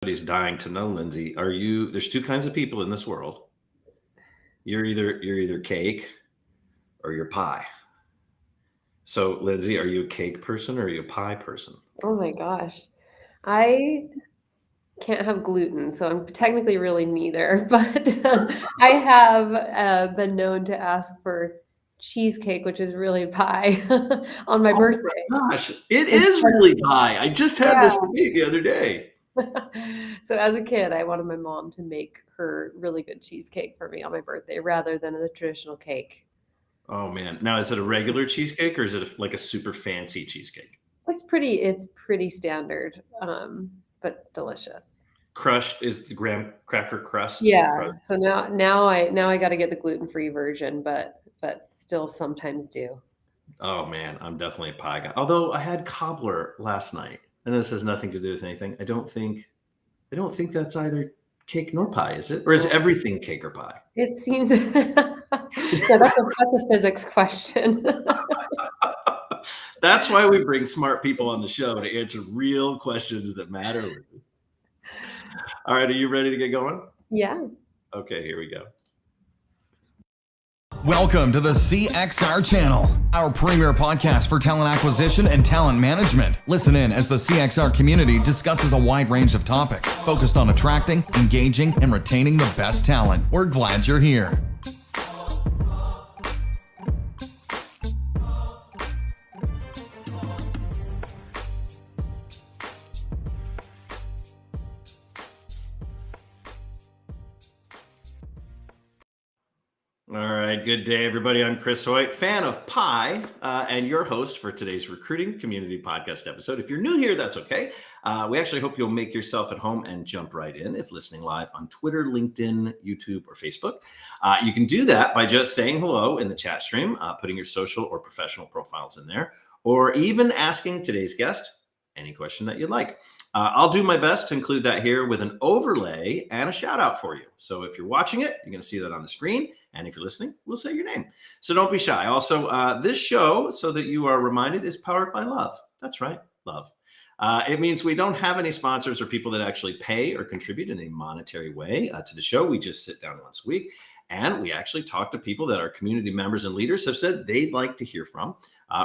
Everybody's dying to know, Lindsey. There's two kinds of people in this world. You're either cake or you're pie. So, Lindsey, are you a cake person or are you a pie person? Oh my gosh. I can't have gluten, so I'm technically really neither. But I have been known to ask for cheesecake, which is really pie, on my Oh birthday. my gosh, it is Instead really pie. I just had yeah. this debate the other day. So as a kid, I wanted my mom to make her really good cheesecake for me on my birthday rather than the traditional cake. Oh man. Now, is it a regular cheesecake or is it like a super fancy cheesecake? It's pretty standard, but delicious. Crushed is the graham cracker crust Yeah, crust. so now I gotta get the gluten-free version, but still sometimes do. Oh man, I'm definitely a pie guy. Although I had cobbler last night, and this has nothing to do with anything. I don't think that's either cake nor pie, is it? Or is Oh, everything cake or pie? it seems yeah, that's a physics question. That's why we bring smart people on the show to answer real questions that matter, Lindsay. All right, are you ready to get going? Yeah. Okay, here we go. Welcome to the CXR channel, our premier podcast for talent acquisition and talent management. Listen in as the CXR community discusses a wide range of topics focused on attracting, engaging, and retaining the best talent. We're glad you're here. All right, good day, everybody. I'm Chris Hoyt, fan of pie, and your host for today's Recruiting Community Podcast episode. If you're new here, that's okay. We actually hope you'll make yourself at home and jump right in if listening live on Twitter, LinkedIn, YouTube, or Facebook. You can do that by just saying hello in the chat stream, putting your social or professional profiles in there, or even asking today's guest any question that you'd like. I'll do my best to include that here with an overlay and a shout out for you. So if you're watching it, you're going to see that on the screen. And if you're listening, we'll say your name. So don't be shy. Also, this show, so that you are reminded, is powered by love. That's right, love. It means we don't have any sponsors or people that actually pay or contribute in a monetary way to the show. We just sit down once a week and we actually talk to people that our community members and leaders have said they'd like to hear from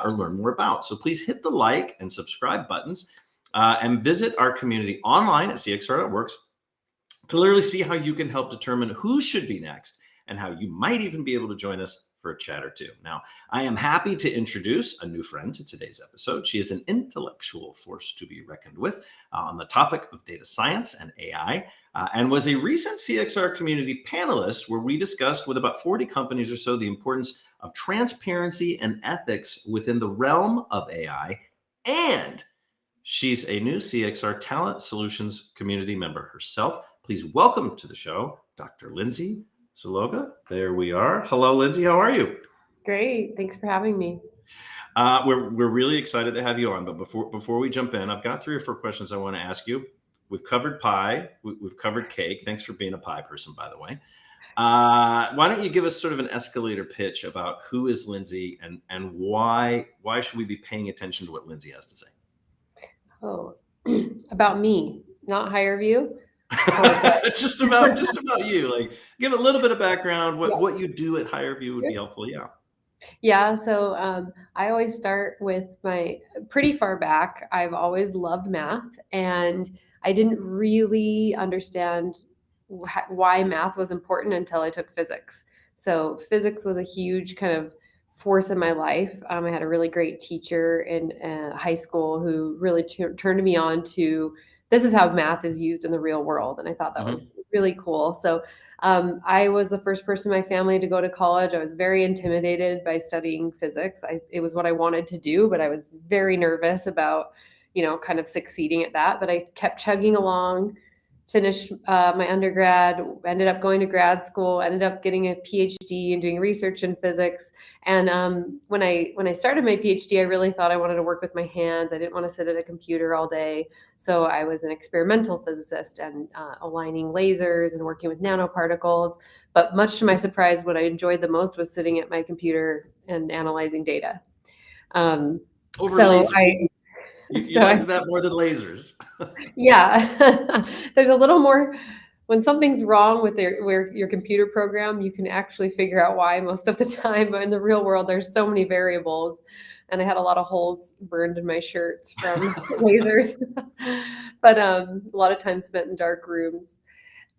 or learn more about. So please hit the like and subscribe buttons and visit our community online at cxr.works to literally see how you can help determine who should be next and how you might even be able to join us for a chat or two. Now, I am happy to introduce a new friend to today's episode. She is an intellectual force to be reckoned with on the topic of data science and AI, and was a recent CXR community panelist where we discussed with about 40 companies or so the importance of transparency and ethics within the realm of AI. And she's a new CXR Talent Solutions community member herself. Please welcome to the show, Dr. Lindsey Zuloaga. There we are. Hello, Lindsey. How are you? Great. Thanks for having me. We're really excited to have you on. But before we jump in, I've got 3 or 4 questions I want to ask you. We've covered pie. We've covered cake. Thanks for being a pie person, by the way. Why don't you give us sort of an escalator pitch about who is Lindsey and why should we be paying attention to what Lindsey has to say? Oh, about me, not Hirevue. just about you. Like, give a little bit of background. Yeah. What you do at Hirevue would be helpful. Yeah. Yeah, so I always start with pretty far back. I've always loved math, and I didn't really understand why math was important until I took physics. So physics was a huge kind of force in my life. I had a really great teacher in high school who really turned me on to this is how math is used in the real world, and I thought that was really cool. So I was the first person in my family to go to college. I was very intimidated by studying physics. It was what I wanted to do, but I was very nervous about, kind of succeeding at that. But I kept chugging along, finished my undergrad, ended up going to grad school, ended up getting a PhD and doing research in physics. And when I started my PhD, I really thought I wanted to work with my hands. I didn't want to sit at a computer all day. So I was an experimental physicist and aligning lasers and working with nanoparticles. But much to my surprise, what I enjoyed the most was sitting at my computer and analyzing data. Over lasers. You So liked that more than lasers. yeah, there's a little more when something's wrong with your computer program, you can actually figure out why most of the time. But in the real world, there's so many variables, and I had a lot of holes burned in my shirts from lasers. But a lot of time spent in dark rooms.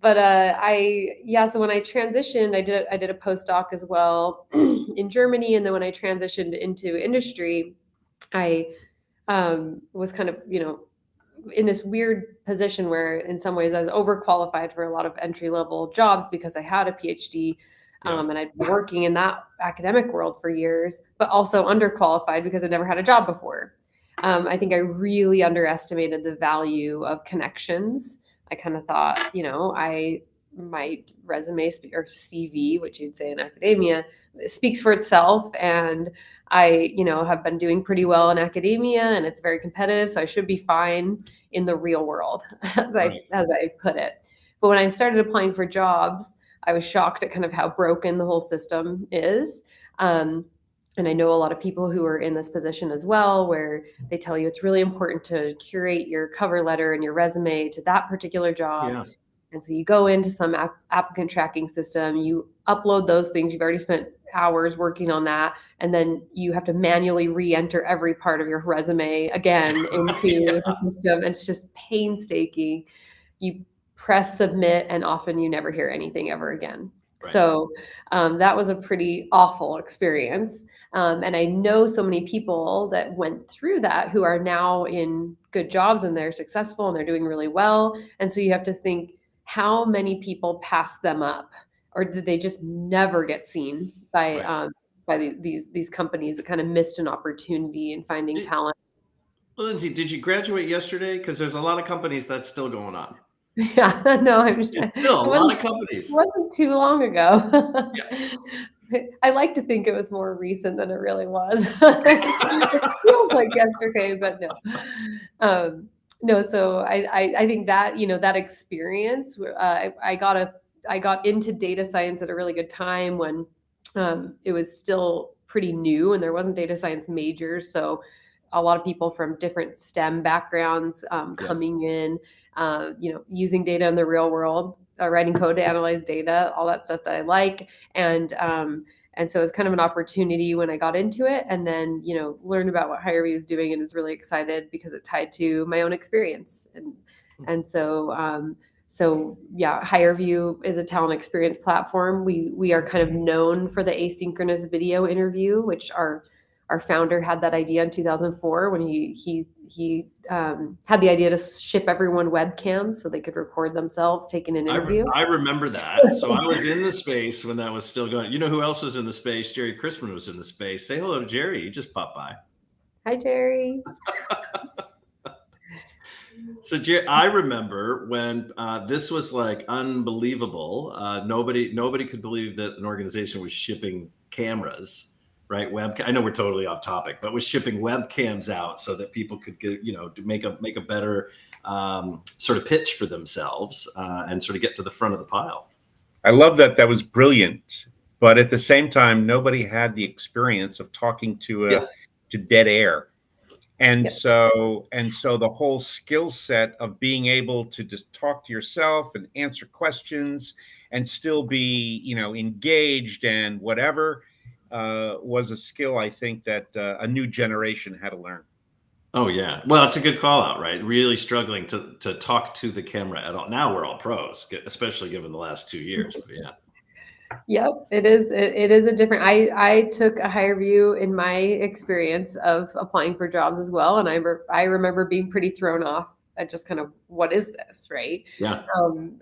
But so when I transitioned, I did a postdoc as well in Germany, and then when I transitioned into industry, I was kind of in this weird position where in some ways I was overqualified for a lot of entry level jobs because I had a PhD. Yeah. And I'd been working in that academic world for years, but also underqualified because I'd never had a job before. I think I really underestimated the value of connections. I kind of thought, my resume or CV, which you'd say in academia, speaks for itself. And I, have been doing pretty well in academia and it's very competitive. So I should be fine in the real world, as I put it. But when I started applying for jobs, I was shocked at kind of how broken the whole system is. And I know a lot of people who are in this position as well, where they tell you it's really important to curate your cover letter and your resume to that particular job. Yeah. And so you go into some applicant tracking system, you upload those things, you've already spent hours working on that, and then you have to manually re-enter every part of your resume again into the system. It's just painstaking. You press submit, and often you never hear anything ever again. Right. So that was a pretty awful experience. And I know so many people that went through that who are now in good jobs and they're successful and they're doing really well. And so you have to think, how many people pass them up, or did they just never get seen by these companies that kind of missed an opportunity in finding talent? Lindsey, did you graduate yesterday? Because there's a lot of companies that's still going on. Yeah, no, It's still a lot of companies. It wasn't too long ago. Yeah. I like to think it was more recent than it really was. It feels like yesterday, but no. No, so I think that that experience, I got into data science at a really good time when it was still pretty new and there wasn't data science majors, so a lot of people from different STEM backgrounds coming in, using data in the real world, writing code to analyze data, all that stuff that I like, and so it's kind of an opportunity when I got into it, and then learned about what Hirevue is doing, and was really excited because it tied to my own experience, and so yeah, Hirevue is a talent experience platform. We are kind of known for the asynchronous video interview, which our founder had that idea in 2004 when he had the idea to ship everyone webcams so they could record themselves taking an interview. I remember that. So I was in the space when that was still going. You know who else was in the space? Jerry Crispin was in the space. Say hello to Jerry. He just popped by. Hi, Jerry. So Jerry, I remember when this was like unbelievable. Nobody could believe that an organization was shipping cameras. Right, I know we're totally off topic, but was shipping webcams out so that people could get, to make a better sort of pitch for themselves and sort of get to the front of the pile. I love that. That was brilliant, but at the same time, nobody had the experience of talking to dead air, and so the whole skill set of being able to just talk to yourself and answer questions and still be, engaged and whatever. Was a skill I think that a new generation had to learn. Oh yeah, well, it's a good call out, right? Really struggling to talk to the camera at all. Now we're all pros, especially given the last 2 years. But yeah. Yep, it is. It is a different. I took a Hirevue in my experience of applying for jobs as well, and I remember being pretty thrown off at just kind of what is this, right? Yeah.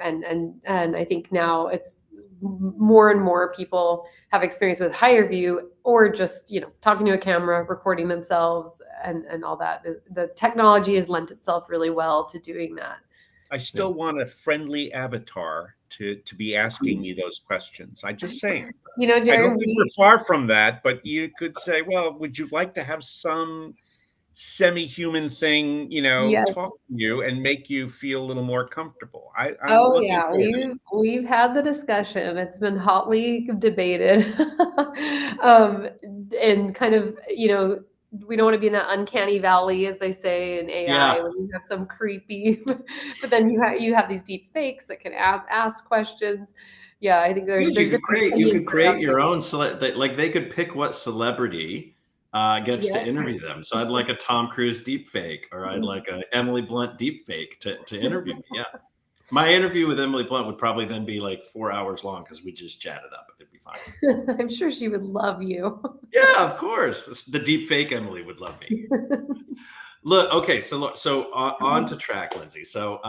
And I think now it's more and more people have experience with Hirevue, or just talking to a camera, recording themselves, and all that. The technology has lent itself really well to doing that. I still want a friendly avatar to be asking me those questions. I just say, Jerry, I don't think we're far from that, but you could say, well, would you like to have some semi-human thing, talk to you and make you feel a little more comfortable? We've had the discussion. It's been hotly debated, and kind of we don't want to be in that uncanny valley, as they say in AI, Yeah. when you have some creepy, but then you have these deep fakes that can ask questions. Yeah, I think Good. there's different You opinions could that are out create your there. own like they could pick what celebrity gets to Yeah. interview them. So I'd like a Tom Cruise deep fake, or I'd like a Emily Blunt deep fake to interview me. Yeah. My interview with Emily Blunt would probably then be like 4 hours long because we just chatted up. It'd be fine. I'm sure she would love you. Yeah, of course. The deep fake Emily would love me. Look, okay, so on to track, Lindsey. So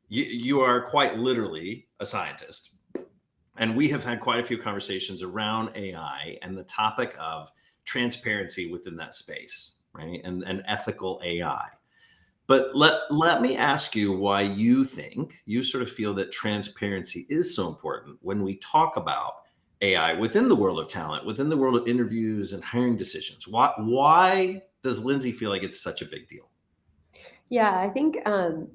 you are quite literally a scientist, and we have had quite a few conversations around AI and the topic of transparency within that space, right? And ethical AI. But let me ask you why you sort of feel that transparency is so important when we talk about AI within the world of talent, within the world of interviews and hiring decisions. Why does Lindsey feel like it's such a big deal? Yeah, I think so.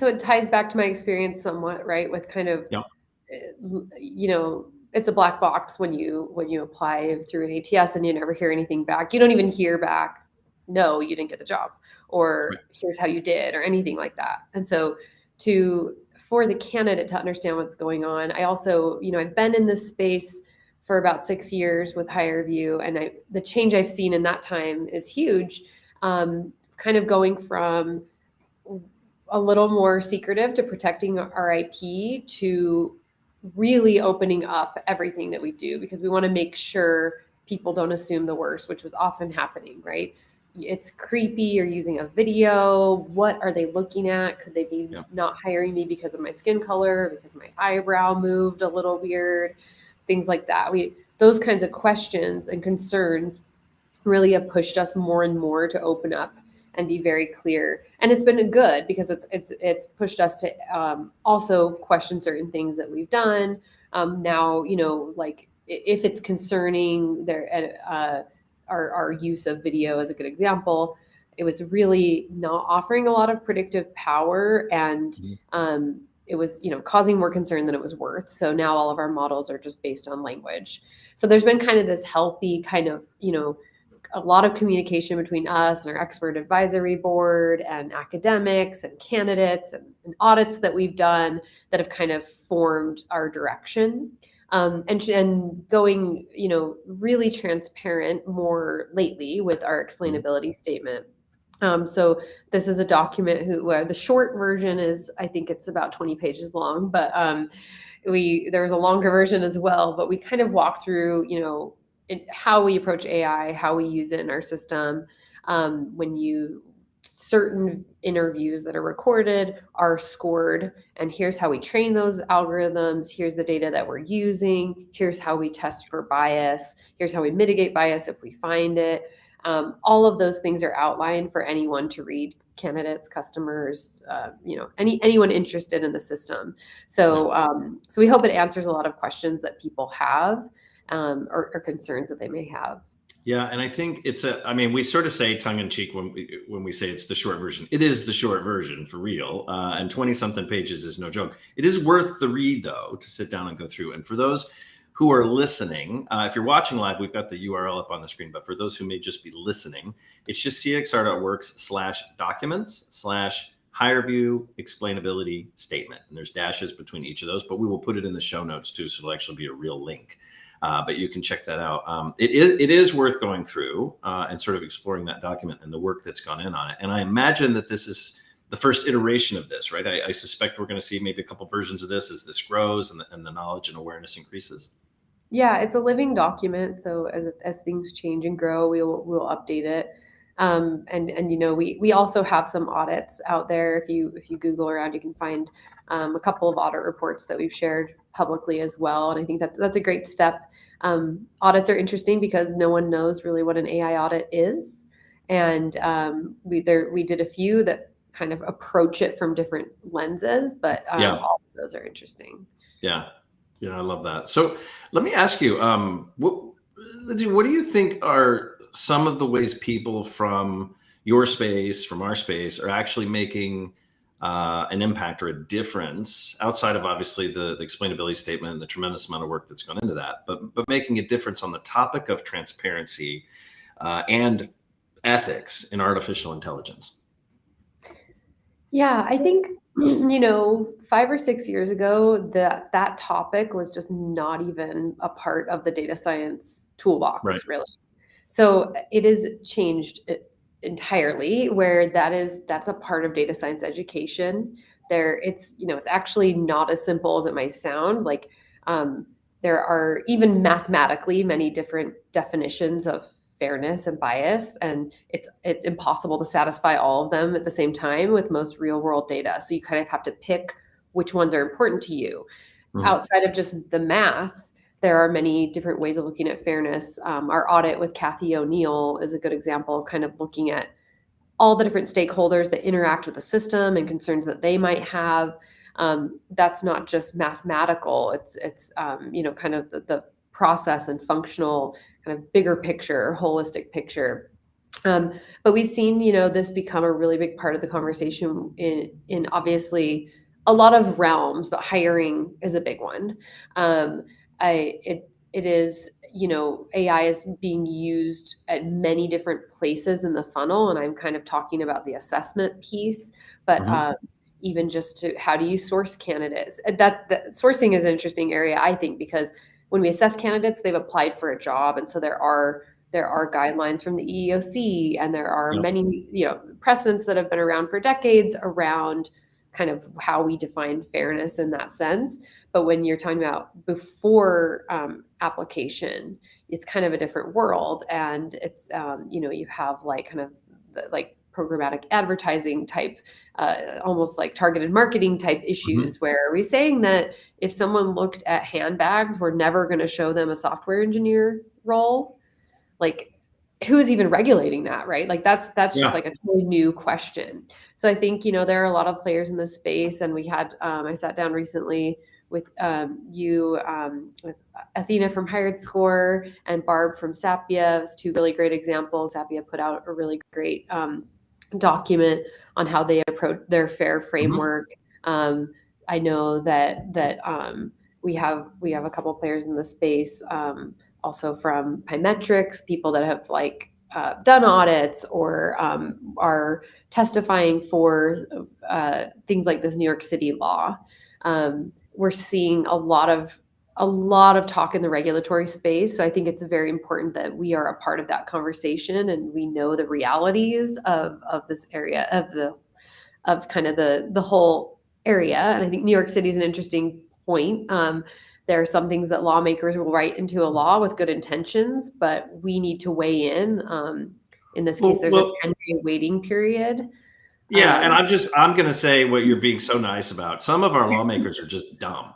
It ties back to my experience somewhat, right? With kind of, Yep. it's a black box when you apply through an ATS and you never hear anything back. You don't even hear back, no, you didn't get the job, or Right. here's how you did, or anything like that. And so for the candidate to understand what's going on, I also, I've been in this space for about 6 years with Hirevue, and the change I've seen in that time is huge. Kind of going from a little more secretive to protecting our IP to really opening up everything that we do, because we want to make sure people don't assume the worst, which was often happening, right? It's creepy. You're using a video. What are they looking at? Could they be not hiring me because of my skin color, because my eyebrow moved a little weird, things like that. Those kinds of questions and concerns really have pushed us more and more to open up and be very clear. And it's been good because it's pushed us to also question certain things that we've done. Now, like if it's concerning our use of video as a good example, it was really not offering a lot of predictive power, and it was causing more concern than it was worth. So now all of our models are just based on language. So there's been kind of this healthy kind of a lot of communication between us and our expert advisory board and academics and candidates and audits that we've done that have kind of formed our direction. And going, really transparent more lately with our explainability statement. So this is a document where the short version is, I think it's about 20 pages long, but there's a longer version as well, but we kind of walk through, how we approach AI, how we use it in our system. Certain interviews that are recorded are scored, and here's how we train those algorithms. Here's the data that we're using. Here's how we test for bias. Here's how we mitigate bias if we find it. All of those things are outlined for anyone to read, candidates, customers, anyone interested in the system. So we hope it answers a lot of questions that people have, or concerns that they may have. Yeah, and I think we sort of say tongue in cheek when we say it's the short version. It is the short version for real, and 20-something pages is no joke. It is worth the read, though, to sit down and go through. And for those who are listening, if you're watching live, we've got the URL up on the screen. But for those who may just be listening, it's just cxr.works/documents/Hirevue explainability statement. And there's dashes between each of those, but we will put it in the show notes too, so it'll actually be a real link. But you can check that out. It is worth going through and sort of exploring that document and the work that's gone in on it. And I imagine that this is the first iteration of this, right? I suspect we're going to see maybe a couple versions of this as this grows and the knowledge and awareness increases. Yeah, it's a living document. So as things change and grow, we'll update it. We also have some audits out there. If you Google around, you can find a couple of audit reports that we've shared publicly as well. And I think that's a great step. Audits are interesting because no one knows really what an AI audit is. And we did a few that kind of approach it from different lenses, but all of those are interesting. Yeah. I love that. So let me ask you, Lindsey, what do you think are some of the ways people from your space, from our space, are actually making an impact or a difference outside of obviously the explainability statement and the tremendous amount of work that's gone into that, but making a difference on the topic of transparency and ethics in artificial intelligence? Yeah, I think, 5 or 6 years ago, that topic was just not even a part of the data science Right. toolbox, really. So it is changed entirely, where that's a part of data science education. It's actually not as simple as it might sound. Like, there are even mathematically many different definitions of fairness and bias, and it's impossible to satisfy all of them at the same time with most real world data. So you kind of have to pick which ones are important to you. Outside of just the math, there are many different ways of looking at fairness. Our audit with Kathy O'Neill is a good example of kind of looking at all the different stakeholders that interact with the system and concerns that they might have. That's not just mathematical. It's kind of the process and functional kind of bigger picture, holistic picture. But we've seen, this become a really big part of the conversation in obviously a lot of realms, but hiring is a big one. It is, AI is being used at many different places in the funnel, and I'm kind of talking about the assessment piece, but even just to how do you source candidates? That sourcing is an interesting area, I think, because when we assess candidates, they've applied for a job, and so there are guidelines from the EEOC, and there are many, precedents that have been around for decades around kind of how we define fairness in that sense. But when you're talking about before application, it's kind of a different world, and it's you have like kind of like programmatic advertising type, almost like targeted marketing type issues. Where are we saying that if someone looked at handbags, we're never going to show them a software engineer role? Like, who is even regulating that, right? Like that's just like a totally new question. So I think, there are a lot of players in this space, and we had, I sat down recently with with Athena from HiredScore and Barb from Sapia. It's two really great examples. Sapia put out a really great document on how they approach their FAIR framework. I know that we have a couple players in the space, also from Pymetrics, people that have done audits or are testifying for things like this New York City law. We're seeing a lot of talk in the regulatory space. So I think it's very important that we are a part of that conversation, and we know the realities of this area of kind of the whole area. And I think New York City is an interesting point. There are some things that lawmakers will write into a law with good intentions, but we need to weigh in. In this case, there's a 10-day waiting period. Yeah, and I'm going to say what you're being so nice about. Some of our lawmakers are just dumb.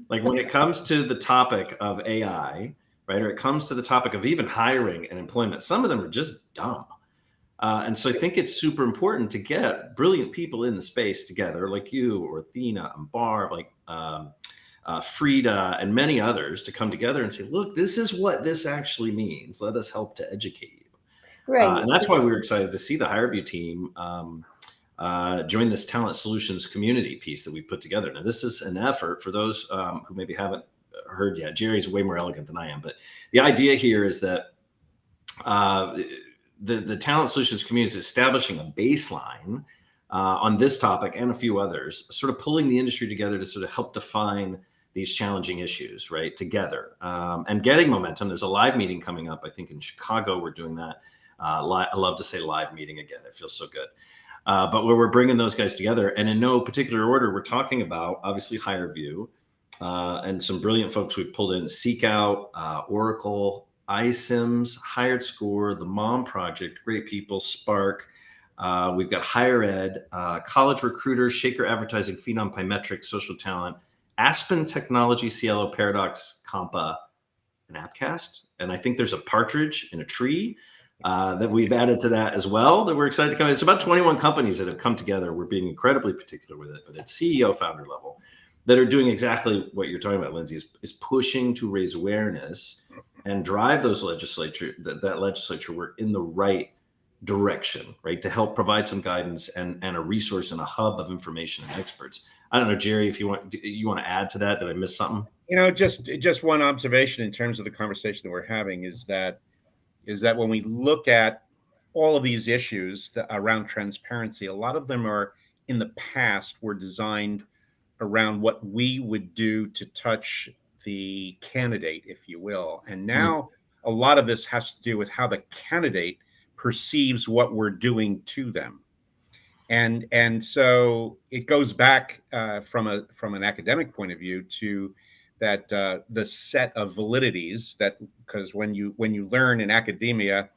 Like when it comes to the topic of AI, right, or it comes to the topic of even hiring and employment, some of them are just dumb. And so I think it's super important to get brilliant people in the space together, like you or Athena and Barb, like Frida and many others, to come together and say, look, this is what this actually means. Let us help to educate you. Right. And that's why we were excited to see the Hirevue team join this talent solutions community piece that we put together. Now, this is an effort for those who maybe haven't heard yet. Jerry's way more elegant than I am, but the idea here is that the talent solutions community is establishing a baseline on this topic and a few others, sort of pulling the industry together to sort of help define these challenging issues, right, together, and getting momentum. There's a live meeting coming up, I think, in Chicago. We're doing that. I love to say live meeting again. It feels so good. But where we're bringing those guys together, and in no particular order, we're talking about obviously Hirevue and some brilliant folks we've pulled in: Seek Out, Oracle, iCIMS, HiredScore, the Mom Project, great people, Spark. We've got Higher Ed, College Recruiter, Shaker Advertising, Phenom, Pymetrics, Social Talent, Aspen Technology, Cielo, Paradox, Compa, and Appcast. And I think there's a partridge in a tree that we've added to that as well, that we're excited to come. It's about 21 companies that have come together. We're being incredibly particular with it, but at CEO founder level, that are doing exactly what you're talking about, Lindsey, is pushing to raise awareness and drive those that legislature work in the right direction, right? To help provide some guidance and a resource and a hub of information and experts. I don't know, Jerry, if you want to add to that. Did I miss something? Just one observation in terms of the conversation that we're having is that, is that when we look at all of these issues around transparency, a lot of them are in the past were designed around what we would do to touch the candidate, if you will. And now a lot of this has to do with how the candidate perceives what we're doing to them. And so it goes back from an academic point of view to that the set of validities that, because when you learn in academia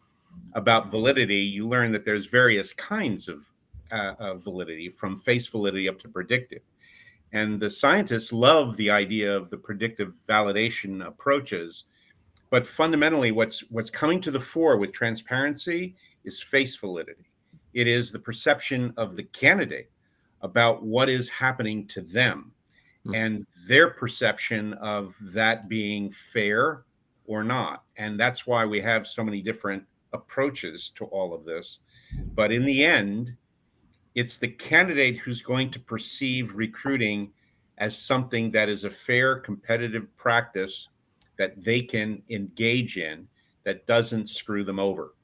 about validity, you learn that there's various kinds of validity, from face validity up to predictive. And the scientists love the idea of the predictive validation approaches, but fundamentally what's coming to the fore with transparency is face validity. It is the perception of the candidate about what is happening to them and their perception of that being fair or not. And that's why we have so many different approaches to all of this. But in the end, it's the candidate who's going to perceive recruiting as something that is a fair, competitive practice that they can engage in, that doesn't screw them over.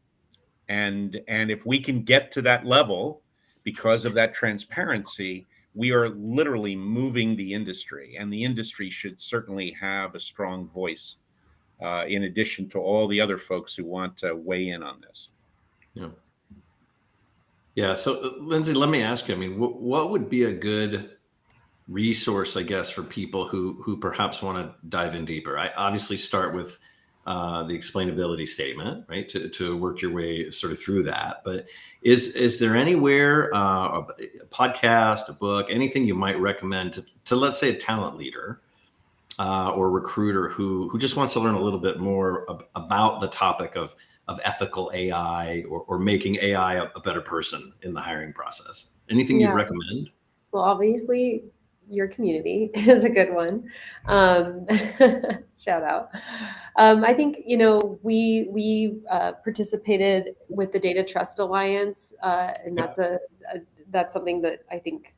And if we can get to that level because of that transparency, we are literally moving the industry, and the industry should certainly have a strong voice in addition to all the other folks who want to weigh in on this. Yeah. Yeah. So, Lindsey, let me ask you, I mean, what would be a good resource, I guess, for people who perhaps want to dive in deeper? I obviously start with the explainability statement, right, to work your way sort of through that. But is there anywhere, a podcast, a book, anything you might recommend to let's say a talent leader or recruiter who just wants to learn a little bit more about the topic of ethical AI or making AI a better person in the hiring process? Anything you'd recommend? Well, obviously, your community is a good one. Shout out. I think, we participated with the Data Trust Alliance, and that's something that I think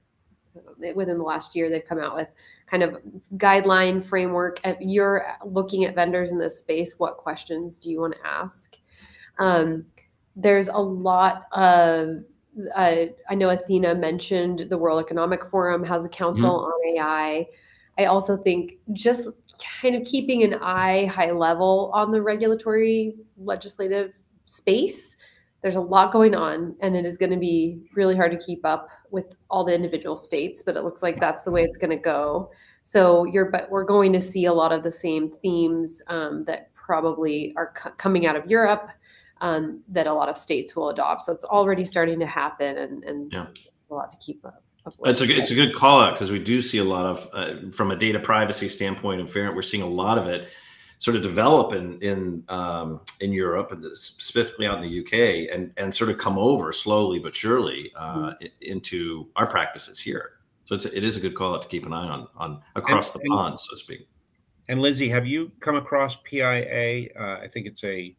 within the last year they've come out with kind of guideline framework. If you're looking at vendors in this space, what questions do you want to ask? There's a lot of I know Athena mentioned the World Economic Forum has a council on AI. I also think just kind of keeping an eye high level on the regulatory legislative space. There's a lot going on, and it is going to be really hard to keep up with all the individual states, but it looks like that's the way it's going to go. So but we're going to see a lot of the same themes that probably are coming out of Europe. That a lot of states will adopt. So it's already starting to happen, and a lot to keep up with. It's a good call out, because we do see a lot of, from a data privacy standpoint and fair, we're seeing a lot of it sort of develop in Europe, and specifically out in the UK, and sort of come over slowly but surely into our practices here. So it is a good call out to keep an eye on across the pond, so to speak. And Lindsey, have you come across PIA? I think it's a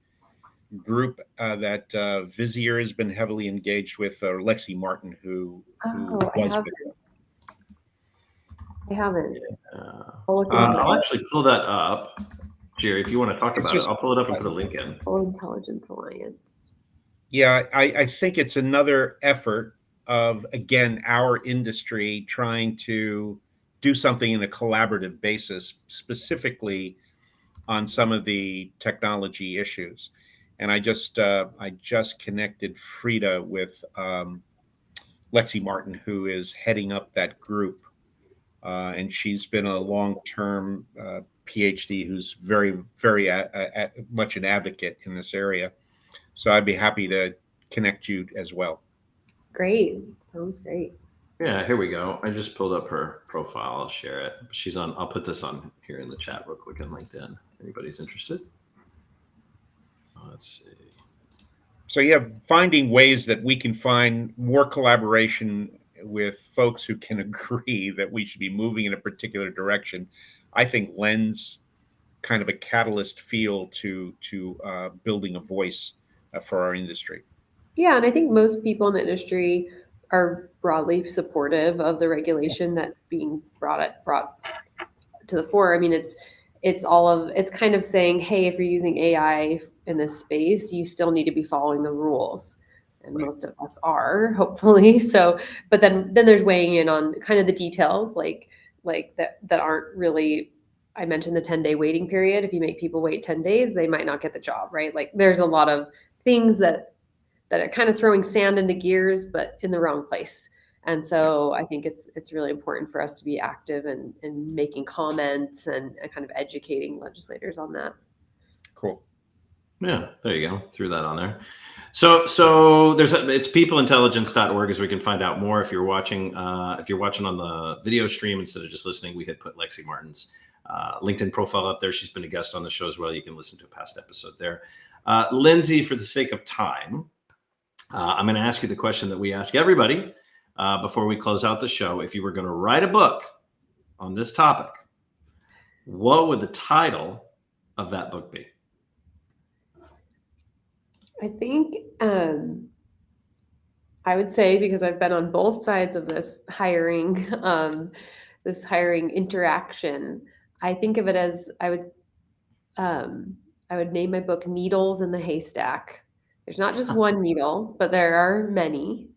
group that Vizier has been heavily engaged with, or Lexi Martin, who was with them. I haven't. I'll actually pull that up, Jerry, if you want to talk about it. I'll pull it up and put a link in. Intelligence Alliance. Yeah, I think it's another effort of, again, our industry trying to do something in a collaborative basis, specifically on some of the technology issues. And I just connected Frida with Lexi Martin, who is heading up that group, and she's been a long-term PhD who's very, very much an advocate in this area. So I'd be happy to connect you as well. Great, sounds great. Yeah, here we go. I just pulled up her profile. I'll share it. She's on. I'll put this on here in the chat real quick on LinkedIn. Anybody's interested? Let's see. So yeah, finding ways that we can find more collaboration with folks who can agree that we should be moving in a particular direction, I think lends kind of a catalyst feel to building a voice for our industry. Yeah, and I think most people in the industry are broadly supportive of the regulation that's being brought to the fore. I mean, it's kind of saying, hey, if you're using AI in this space, you still need to be following the rules. And most of us are, hopefully. So, but then there's weighing in on kind of the details, like that aren't really. I mentioned the 10-day waiting period. If you make people wait 10 days, they might not get the job, right? Like there's a lot of things that are kind of throwing sand in the gears, but in the wrong place. And so I think it's really important for us to be active and making comments and kind of educating legislators on that. Cool. Yeah, there you go. Threw that on there. So it's peopleintelligence.org as we can find out more. If you're watching on the video stream instead of just listening, we had put Lexi Martin's LinkedIn profile up there. She's been a guest on the show as well. You can listen to a past episode there. Lindsey, for the sake of time, I'm going to ask you the question that we ask everybody before we close out the show. If you were going to write a book on this topic, what would the title of that book be? I think I would say, because I've been on both sides of this hiring interaction, I think of it as I would name my book "Needles in the Haystack." There's not just one needle, but there are many.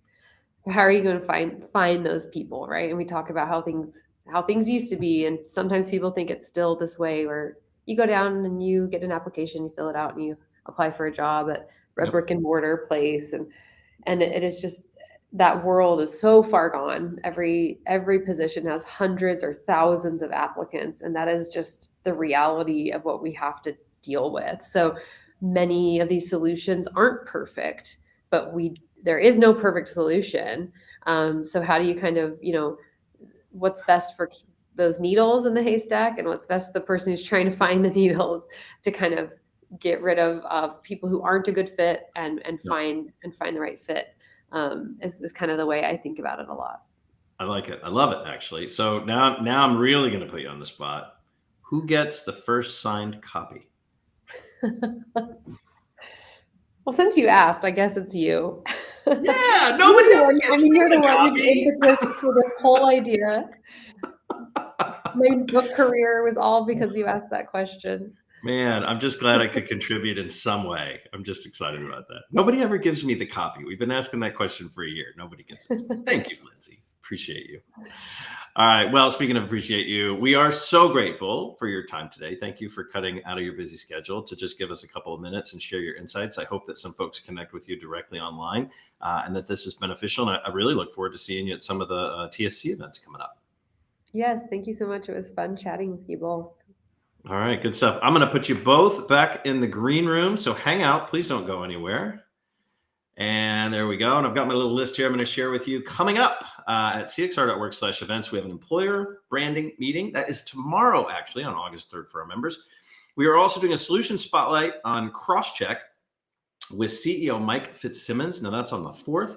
So how are you going to find those people, right? And we talk about how things used to be, and sometimes people think it's still this way, where you go down and you get an application, you fill it out, and you apply for a job at a brick and mortar place, and it is just, that world is so far gone. Every position has hundreds or thousands of applicants, and that is just the reality of what we have to deal with. So many of these solutions aren't perfect, but there is no perfect solution. So how do you kind of, what's best for those needles in the haystack, and what's best for the person who's trying to find the needles, to kind of get rid of people who aren't a good fit and find the right fit, is kind of the way I think about it a lot. I like it. I love it, actually. So now I'm really going to put you on the spot. Who gets the first signed copy? Well, since you asked, I guess it's you. Yeah, nobody ever gives me you're the the one copy. for this whole idea. My book career was all because you asked that question. Man, I'm just glad I could contribute in some way. I'm just excited about that. Nobody ever gives me the copy. We've been asking that question for a year. Nobody gives it. Thank you, Lindsey. Appreciate you. All right. Well, speaking of appreciate you, we are so grateful for your time today. Thank you for cutting out of your busy schedule to just give us a couple of minutes and share your insights. I hope that some folks connect with you directly online and that this is beneficial. And I really look forward to seeing you at some of the TSC events coming up. Yes. Thank you so much. It was fun chatting with you both. All right, good stuff. I'm going to put you both back in the green room. So hang out. Please don't go anywhere. And there we go. And I've got my little list here I'm going to share with you. Coming up at cxr.org/events, we have an employer branding meeting. That is tomorrow, actually, on August 3rd for our members. We are also doing a solution spotlight on CrossCheck with CEO Mike Fitzsimmons. Now, that's on the 4th.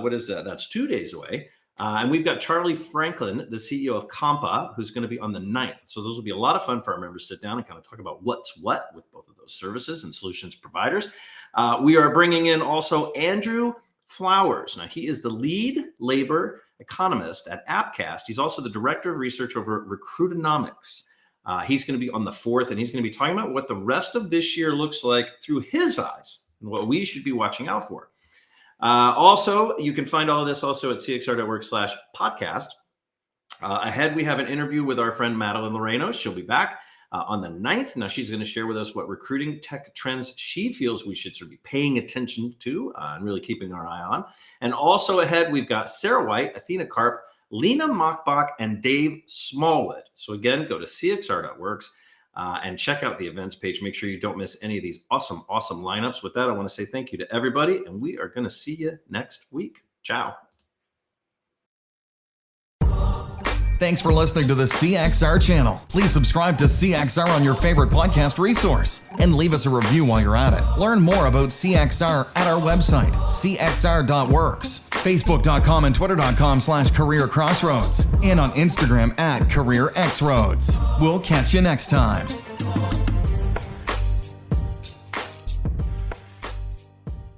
What is that? That's 2 days away. And we've got Charlie Franklin, the CEO of Compa, who's going to be on the 9th. So those will be a lot of fun for our members to sit down and kind of talk about what's what with both of those services and solutions providers. We are bringing in also Andrew Flowers. Now, he is the lead labor economist at Appcast. He's also the director of research over at Recruitonomics. He's going to be on the 4th, and he's going to be talking about what the rest of this year looks like through his eyes and what we should be watching out for. Also, you can find all of this also at cxr.org/podcast. Ahead, we have an interview with our friend Madeline Loreno. She'll be back on the 9th. Now, she's going to share with us what recruiting tech trends she feels we should sort of be paying attention to and really keeping our eye on. And also ahead, we've got Sarah White, Athena Karp, Lena Mockbach, and Dave Smallwood. So again, go to cxr.org. And check out the events page. Make sure you don't miss any of these awesome lineups. With that, I want to say thank you to everybody, and we are going to see you next week. Ciao. Thanks for listening to the CXR channel. Please subscribe to CXR on your favorite podcast resource and leave us a review while you're at it. Learn more about CXR at our website, cxr.works, facebook.com and twitter.com/careercrossroads, and on Instagram at careerxroads. We'll catch you next time.